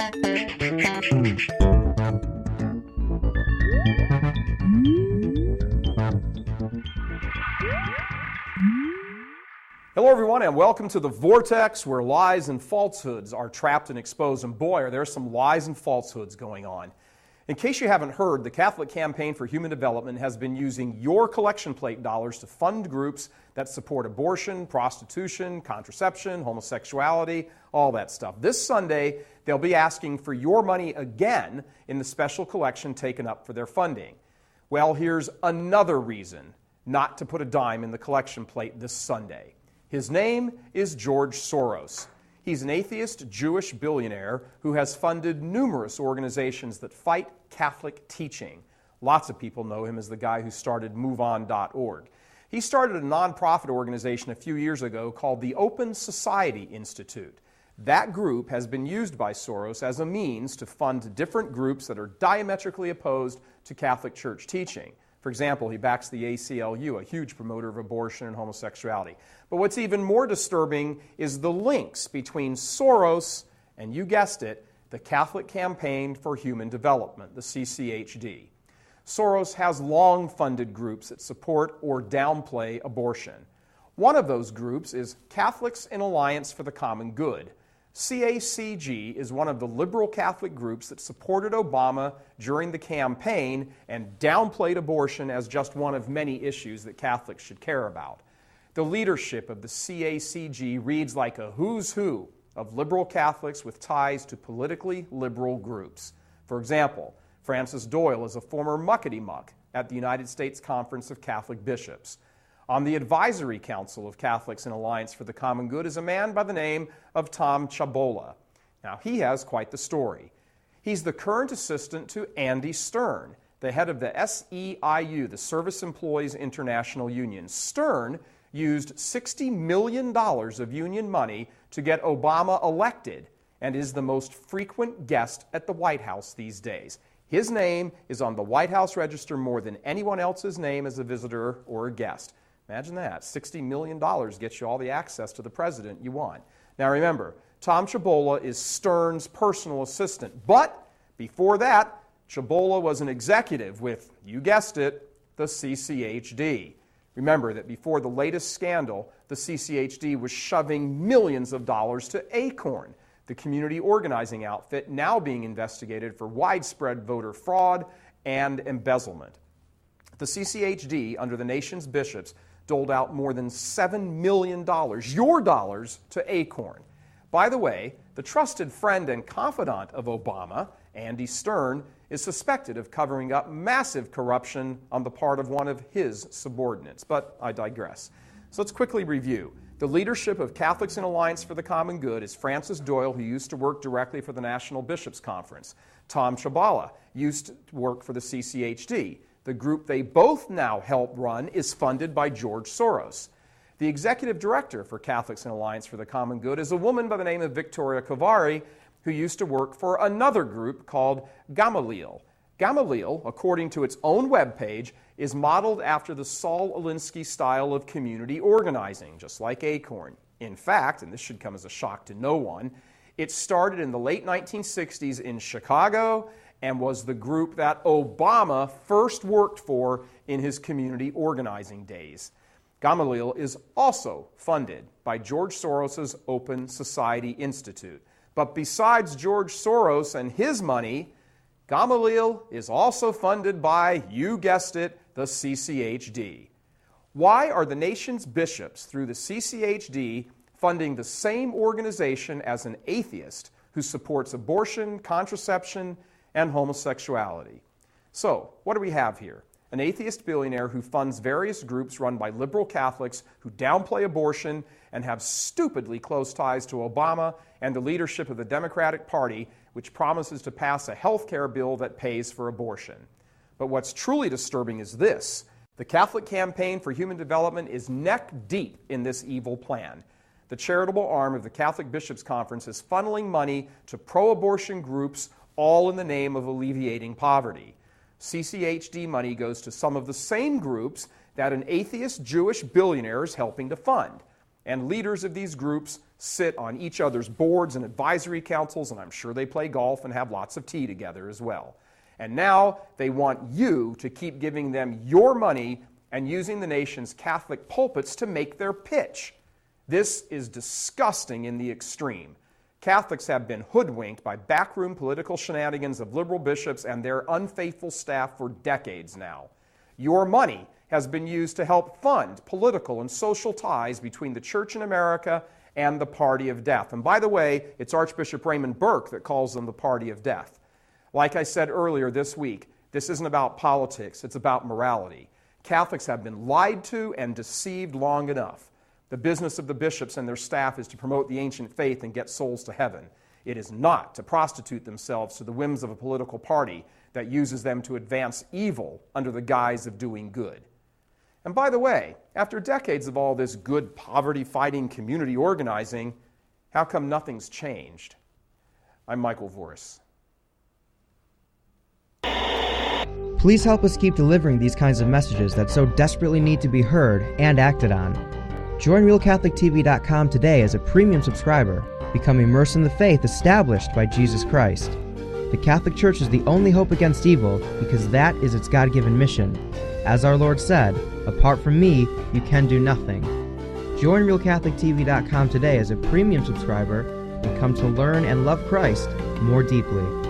Hello everyone and welcome to the Vortex, where lies and falsehoods are trapped and exposed. And boy, are there some lies and falsehoods going on. In case you haven't heard, the Catholic Campaign for Human Development has been using your collection plate dollars to fund groups that support abortion, prostitution, contraception, homosexuality, all that stuff. This Sunday, they'll be asking for your money again in the special collection taken up for their funding. Well, here's another reason not to put a dime in the collection plate this Sunday. His name is George Soros. He's an atheist Jewish billionaire who has funded numerous organizations that fight Catholic teaching. Lots of people know him as the guy who started MoveOn.org. He started a nonprofit organization a few years ago called the Open Society Institute. That group has been used by Soros as a means to fund different groups that are diametrically opposed to Catholic Church teaching. For example, he backs the ACLU, a huge promoter of abortion and homosexuality. But what's even more disturbing is the links between Soros and, you guessed it, the Catholic Campaign for Human Development, the CCHD. Soros has long funded groups that support or downplay abortion. One of those groups is Catholics in Alliance for the Common Good. CACG is one of the liberal Catholic groups that supported Obama during the campaign and downplayed abortion as just one of many issues that Catholics should care about. The leadership of the CACG reads like a who's who of liberal Catholics with ties to politically liberal groups. For example, Francis Doyle is a former muckety-muck at the United States Conference of Catholic Bishops. On the Advisory Council of Catholics in Alliance for the Common Good is a man by the name of Tom Chabola. Now, he has quite the story. He's the current assistant to Andy Stern, the head of the SEIU, the Service Employees International Union. Stern used $60 million of union money to get Obama elected and is the most frequent guest at the White House these days. His name is on the White House register more than anyone else's name as a visitor or a guest. Imagine that. $60 million gets you all the access to the president you want. Now remember, Tom Chabola is Stern's personal assistant. But before that, Chabola was an executive with, you guessed it, the CCHD. Remember that before the latest scandal, the CCHD was shoving millions of dollars to Acorn, the community organizing outfit now being investigated for widespread voter fraud and embezzlement. The CCHD, under the nation's bishops, doled out more than $7 million, your dollars, to Acorn. By the way, the trusted friend and confidant of Obama, Andy Stern, is suspected of covering up massive corruption on the part of one of his subordinates. But I digress. So let's quickly review. The leadership of Catholics in Alliance for the Common Good is Francis Doyle, who used to work directly for the National Bishops' Conference. Tom Chabola used to work for the CCHD. The group they both now help run is funded by George Soros. The executive director for Catholics in Alliance for the Common Good is a woman by the name of Victoria Kovari, who used to work for another group called Gamaliel. Gamaliel, according to its own webpage, is modeled after the Saul Alinsky style of community organizing, just like Acorn. In fact, and this should come as a shock to no one, it started in the late 1960s in Chicago and was the group that Obama first worked for in his community organizing days. Gamaliel is also funded by George Soros' Open Society Institute. But besides George Soros and his money, Gamaliel is also funded by, you guessed it, the CCHD. Why are the nation's bishops, through the CCHD, funding the same organization as an atheist who supports abortion, contraception, and homosexuality? So, what do we have here? An atheist billionaire who funds various groups run by liberal Catholics who downplay abortion and have stupidly close ties to Obama and the leadership of the Democratic Party, which promises to pass a health care bill that pays for abortion. But what's truly disturbing is this. The Catholic Campaign for Human Development is neck deep in this evil plan. The charitable arm of the Catholic Bishops' Conference is funneling money to pro-abortion groups, all in the name of alleviating poverty. CCHD money goes to some of the same groups that an atheist Jewish billionaire is helping to fund. And leaders of these groups sit on each other's boards and advisory councils, and I'm sure they play golf and have lots of tea together as well. And now they want you to keep giving them your money and using the nation's Catholic pulpits to make their pitch. This is disgusting in the extreme. Catholics have been hoodwinked by backroom political shenanigans of liberal bishops and their unfaithful staff for decades now. Your money has been used to help fund political and social ties between the Church in America and the party of death. And by the way, it's Archbishop Raymond Burke that calls them the party of death. Like I said earlier this week, this isn't about politics, it's about morality. Catholics have been lied to and deceived long enough. The business of the bishops and their staff is to promote the ancient faith and get souls to heaven. It is not to prostitute themselves to the whims of a political party that uses them to advance evil under the guise of doing good. And by the way, after decades of all this good poverty-fighting community organizing, how come nothing's changed? I'm Michael Voris. Please help us keep delivering these kinds of messages that so desperately need to be heard and acted on. Join RealCatholicTV.com today as a premium subscriber. Become immersed in the faith established by Jesus Christ. The Catholic Church is the only hope against evil because that is its God-given mission. As our Lord said, apart from me, you can do nothing. Join RealCatholicTV.com today as a premium subscriber and come to learn and love Christ more deeply.